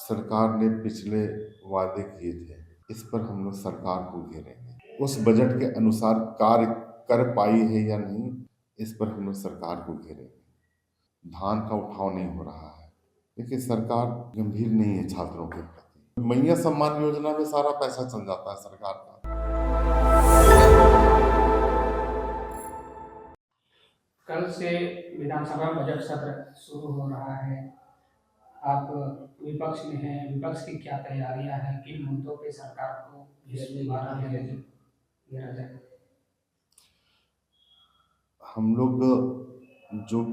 सरकार ने पिछले वादे किए थे, इस पर हम लोग सरकार को घेरेंगे। उस बजट के अनुसार कार्य कर पाई है या नहीं, इस पर हम लोग सरकार को घेरेंगे। धान का उठाव नहीं हो रहा है। देखिए, सरकार गंभीर नहीं है छात्रों के प्रति। मैया सम्मान योजना में सारा पैसा चल जाता है सरकार का। कल से विधानसभा बजट सत्र शुरू हो रहा है। आप विपक्ष में हैं, विपक्ष की क्या तैयारियां हैं, किन मुद्दों पे सरकार को इस बार घेरा जाए? हम लोग जो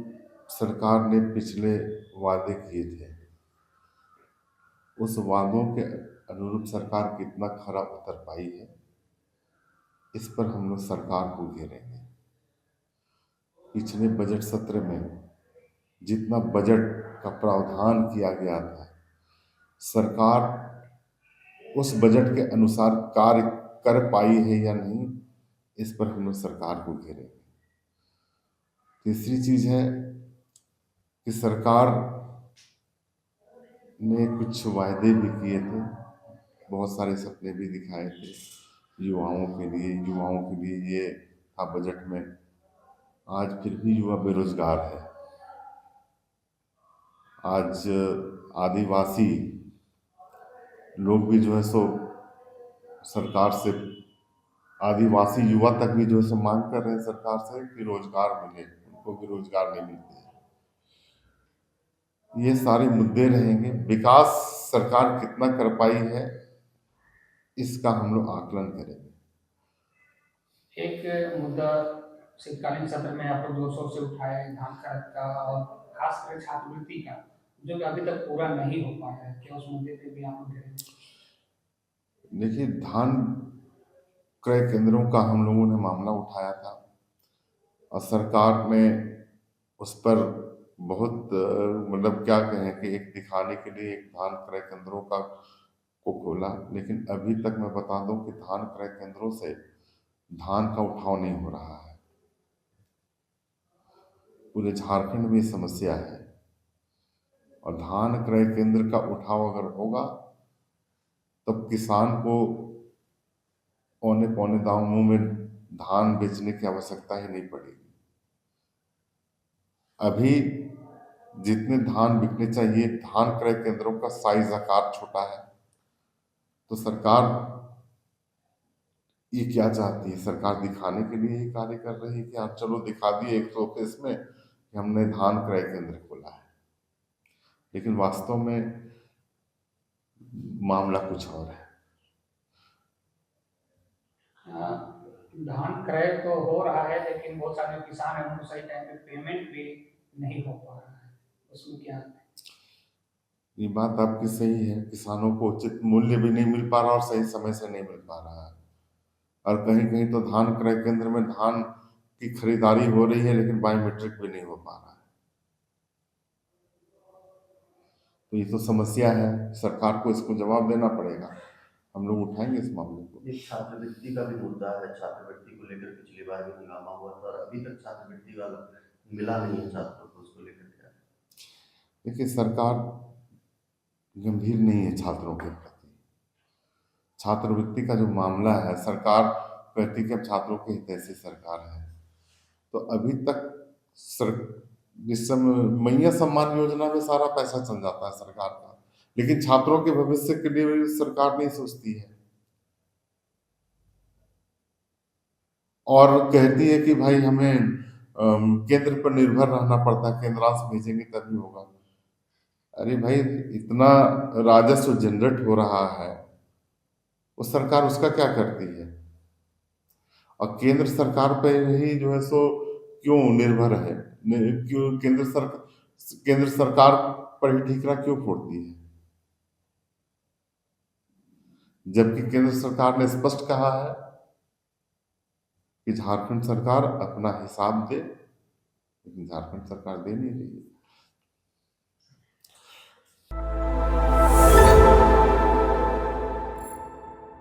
सरकार ने पिछले वादे किए थे, उस वादों के अनुरूप सरकार कितना खरा उतर पाई है, इस पर हम लोग सरकार को घेरेंगे। पिछले बजट सत्र में जितना बजट का प्रावधान किया गया था, सरकार उस बजट के अनुसार कार्य कर पाई है या नहीं, इस पर हम लोग सरकार को घेरेंगे। तीसरी चीज है कि सरकार ने कुछ वायदे भी किए थे, बहुत सारे सपने भी दिखाए थे युवाओं के लिए। ये था बजट में। आज फिर भी युवा बेरोजगार है। आज आदिवासी लोग भी जो है सो सरकार से, आदिवासी युवा तक भी जो है सो मांग कर रहे हैं सरकार से कि रोजगार मिले, उनको भी रोजगार नहीं मिलते हैं। ये सारे मुद्दे रहेंगे। विकास सरकार कितना कर पाई है, इसका हम लोग आकलन करेंगे। एक मुद्दा शीतकालीन सत्र में आप लोग जोर शोर से उठाए, धान खरीद का और खासकर छात्रवृत्ति का, जो कि अभी तक पूरा नहीं हो पाया है। क्या उस मुद्दे पे भी आप लोग घेरेंगे? देखिए, धान क्रय केंद्रों का हम लोगों ने मामला उठाया था और सरकार ने उस पर बहुत मतलब क्या कहें कि एक दिखाने के लिए एक धान क्रय केंद्रों को खोला, लेकिन अभी तक मैं बता दूं कि धान क्रय केंद्रों से धान का उठाव नहीं हो रहा है। पूरे झारखंड में समस्या है और धान क्रय केंद्र का उठाव अगर होगा तब किसान को औने पौने दामों में धान बेचने की आवश्यकता ही नहीं पड़ेगी। अभी जितने धान बिकने चाहिए, धान क्रय केंद्रों का साइज आकार छोटा है। तो सरकार ये क्या चाहती है? सरकार दिखाने के लिए ही कार्य कर रही है कि आप चलो दिखा दिए एक शोकेस में कि हमने धान क्रय केंद्र खोला है, लेकिन वास्तव में मामला कुछ और है। धान क्रय तो हो रहा है, लेकिन बहुत सारे किसान हैं, उनको सही टाइम पे पेमेंट भी नहीं हो पा रहा है। उसमें क्या? ये बात आपकी सही है, किसानों को उचित मूल्य भी नहीं मिल पा रहा और सही समय से नहीं मिल पा रहा है। और कहीं कहीं तो धान क्रय केंद्र में धान की खरीदारी हो रही है, लेकिन बायोमेट्रिक भी नहीं हो पा रहा है। तो ये तो समस्या है, सरकार को इसको जवाब देना पड़ेगा। हम लोग उठाएंगे इस मामले को। एक छात्रवृत्ति का भी मुद्दा है। छात्रवृत्ति को लेकर पिछली बार भी हंगामा हुआ था और अभी तक छात्रवृत्ति वाला मिला नहीं है छात्रों को, उसको लेकर क्या? देखिए, सरकार गंभीर नहीं है छात्रों के प्रति। छात्रवृत्ति का जो मामला है, सरकार कहती है कि अब छात्रों के हितैषी सरकार है। तो अभी तक जिस समय मैया सम्मान योजना में सारा पैसा चल जाता है सरकार का, लेकिन छात्रों के भविष्य के लिए सरकार नहीं सोचती है और कहती है कि भाई हमें केंद्र पर निर्भर रहना पड़ता है, केंद्रांश भेजेंगे तभी होगा। अरे भाई, इतना राजस्व जनरेट हो रहा है, वो सरकार उसका क्या करती है? और केंद्र सरकार पे ही जो है सो क्यों निर्भर है? क्यों केंद्र सरकार पर ही ठीकरा क्यों फोड़ती है? जबकि केंद्र सरकार ने स्पष्ट कहा है कि झारखंड सरकार अपना हिसाब दे, लेकिन झारखंड सरकार दे नहीं रही है।